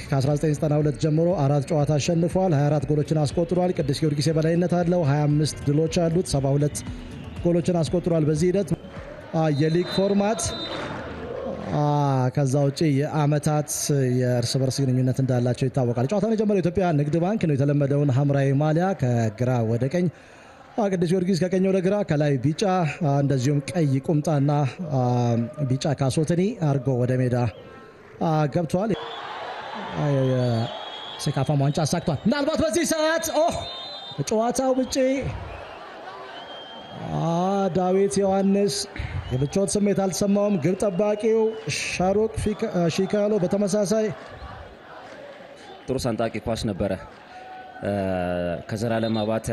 ከ1992 ጀምሮ 4 ጨዋታ አሸንፏል። 24 ጎሎችን አስቆጥሯል። ቅዱስ ጊዮርጊስ የበላይነት አለው። 25 ድሎች አሉት። 72 ጎሎችን አስቆጥሯል። በዚህ ሂደት የሊግ ፎርማት ከዛ ውጪ የአመታት የእርስ በርስ ግንኙነት እንዳላቸው ይታወቃል። ጨዋታውን የጀመረው የኢትዮጵያ ንግድ ባንክ ነው። የተለመደውን ሐምራዊ ማሊያ ከግራ ወደ ቀኝ፣ ቅዱስ ጊዮርጊስ ከቀኝ ወደ ግራ፣ ከላይ ቢጫ እንደዚሁም ቀይ ቁምጣና ቢጫ ካሶትኒ አርጎ ወደ ሜዳ ገብቷል። ሴካፋም ዋንጫ አሳክቷል። ምናልባት በዚህ ሰዓት ጨዋታው ውጪ ዳዊት ዮሐንስ የብቾት ስሜት አልተሰማውም። ግብ ጠባቂው ሻሩቅ ሺካሎ በተመሳሳይ ጥሩ ሰንጣቂ ኳስ ነበረ። ከዘላለም አባተ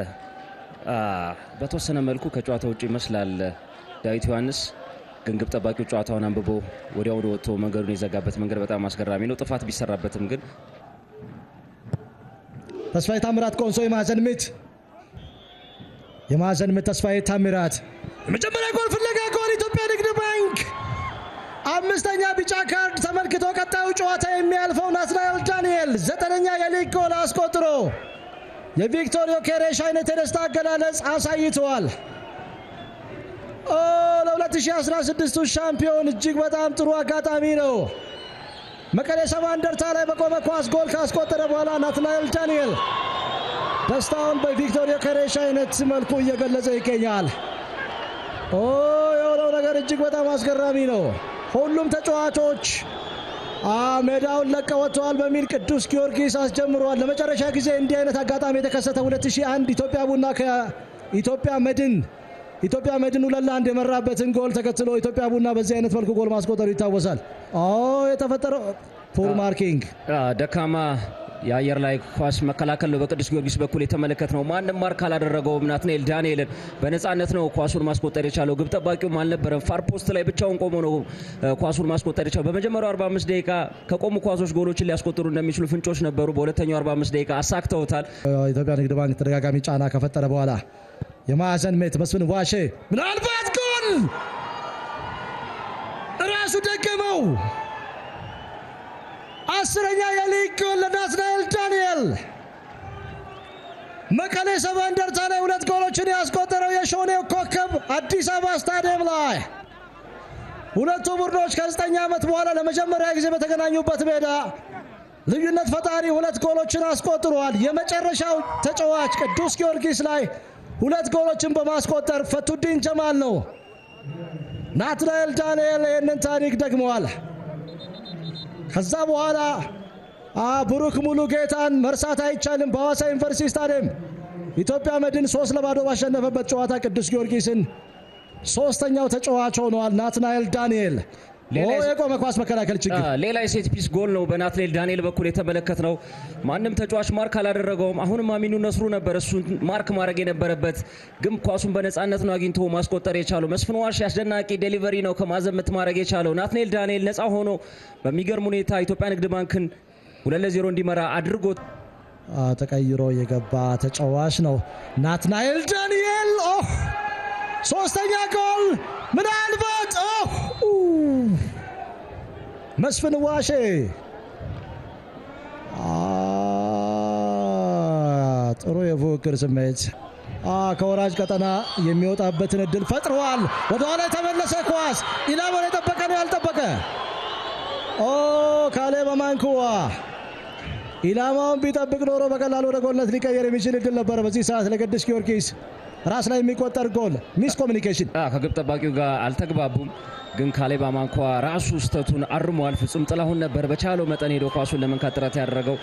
በተወሰነ መልኩ ከጨዋታው ውጪ ይመስላል ዳዊት ዮሐንስ፣ ግን ግብ ጠባቂው ጨዋታውን አንብቦ ወዲያውኑ ወጥቶ መንገዱን የዘጋበት መንገድ በጣም አስገራሚ ነው። ጥፋት ቢሰራበትም ግን ተስፋዬ ታምራት ኮንሶ የማዕዘን ምት ተስፋዬ ታምራት የመጀመሪያ ጎል ፍለጋ ጎል ኢትዮጵያ ንግድ ባንክ 5ኛ ቢጫ ካርድ ተመልክቶ ቀጣዩ ጨዋታ የሚያልፈው ናትናኤል ዳንኤል 9ኛ የሊግ ጎል አስቆጥሮ የቪክቶሪዮ ኬሬሽ አይነት የደስታ አገላለጽ አሳይቷል። ለ2016 ሻምፒዮን እጅግ በጣም ጥሩ አጋጣሚ ነው። መቀሌ ሰባ እንደርታ ላይ በቆመ ኳስ ጎል ካስቆጠረ በኋላ ናትናኤል ዳንኤል ደስታውን በቪክቶሪዮ ኬሬሽ አይነት መልኩ እየገለጸ ይገኛል። የሆነው ነገር እጅግ በጣም አስገራሚ ነው። ሁሉም ተጫዋቾች ሜዳውን ለቀው ወጥተዋል በሚል ቅዱስ ጊዮርጊስ አስጀምሯል። ለመጨረሻ ጊዜ እንዲህ አይነት አጋጣሚ የተከሰተ 2001 ኢትዮጵያ ቡና ከኢትዮጵያ መድን 2-1 የመራበትን ጎል ተከትሎ ኢትዮጵያ ቡና በዚህ አይነት መልኩ ጎል ማስቆጠሩ ይታወሳል። የተፈጠረው ፑር ማርኪንግ ደካማ የአየር ላይ ኳስ መከላከል ነው በቅዱስ ጊዮርጊስ በኩል የተመለከትነው። ማንም ማርክ አላደረገውም። ናትናኤል ዳንኤልን በነፃነት ነው ኳሱን ማስቆጠር የቻለው። ግብ ጠባቂውም አልነበረም። ፋር ፖስት ላይ ብቻውን ቆሞ ነው ኳሱን ማስቆጠር የቻለው። በመጀመሪያው 45 ደቂቃ ከቆሙ ኳሶች ጎሎችን ሊያስቆጥሩ እንደሚችሉ ፍንጮች ነበሩ። በሁለተኛው 45 ደቂቃ አሳክተውታል። ኢትዮጵያ ንግድ ባንክ ተደጋጋሚ ጫና ከፈጠረ በኋላ የማዕዘን ምት መስፍን ዋሼ ምናልባት ጎል ራሱ ደገመው። 10ኛ የሊግ ጎል ለናትናኤል ዳንኤል። መቀሌ ሰባ እንደርታ ላይ 2 ጎሎችን ያስቆጠረው የሾኔው ኮከብ አዲስ አበባ ስታዲየም ላይ ሁለቱ ቡድኖች ከ9 ዓመት በኋላ ለመጀመሪያ ጊዜ በተገናኙበት ሜዳ ልዩነት ፈጣሪ 2 ጎሎችን አስቆጥሯል። የመጨረሻው ተጫዋች ቅዱስ ጊዮርጊስ ላይ 2 ጎሎችን በማስቆጠር ፈቱዲን ጀማል ነው። ናትናኤል ዳንኤል ይህንን ታሪክ ደግመዋል። ከዛ በኋላ ብሩክ ሙሉ ጌታን መርሳት አይቻልም። በሐዋሳ ዩኒቨርሲቲ ስታዲየም ኢትዮጵያ መድን 3-0 ባሸነፈበት ጨዋታ ቅዱስ ጊዮርጊስን 3ኛው ተጫዋች ሆኗል ናትናኤል ዳንኤል። የቆመ ኳስ መከላከል ችግር ሌላ የሴት ፒስ ጎል ነው በናትናኤል ዳንኤል በኩል የተመለከትነው። ማንም ተጫዋች ማርክ አላደረገውም። አሁንም አሚኑ ነስሩ ነበር እሱን ማርክ ማድረግ የነበረበት፣ ግን ኳሱን በነፃነት ነው አግኝቶ ማስቆጠር የቻለው። መስፍን ዋሽ አስደናቂ ዴሊቨሪ ነው ከማዕዘን ምት ማድረግ የቻለው። ናትናኤል ዳንኤል ነፃ ሆኖ በሚገርም ሁኔታ ኢትዮጵያ ንግድ ባንክን 2-0 እንዲመራ አድርጎት ተቀይሮ የገባ ተጫዋች ነው ናትናኤል ዳንኤል። 3ኛ ጎል ምናልባት መስፍን ዋሼ ጥሩ የፉክክር ስሜት ከወራጅ ቀጠና የሚወጣበትን እድል ፈጥሯል። ወደ ኋላ የተመለሰ ኳስ ኢላማውን የጠበቀ ነው ያልጠበቀ። ካሌብ አማንኩዋ ኢላማውን ቢጠብቅ ኖሮ በቀላሉ ወደ ጎልነት ሊቀየር የሚችል እድል ነበረ። በዚህ ሰዓት ለቅዱስ ጊዮርጊስ ራስ ላይ የሚቆጠር ጎል ሚስ ኮሚኒኬሽን። ከግብ ጠባቂው ጋር አልተግባቡም፣ ግን ካሌብ አማንኳ ራሱ ስተቱን አርሟል። ፍጹም ጥላሁን ነበር በቻለው መጠን ሄዶ ኳሱን ለመንካት ጥረት ያደረገው።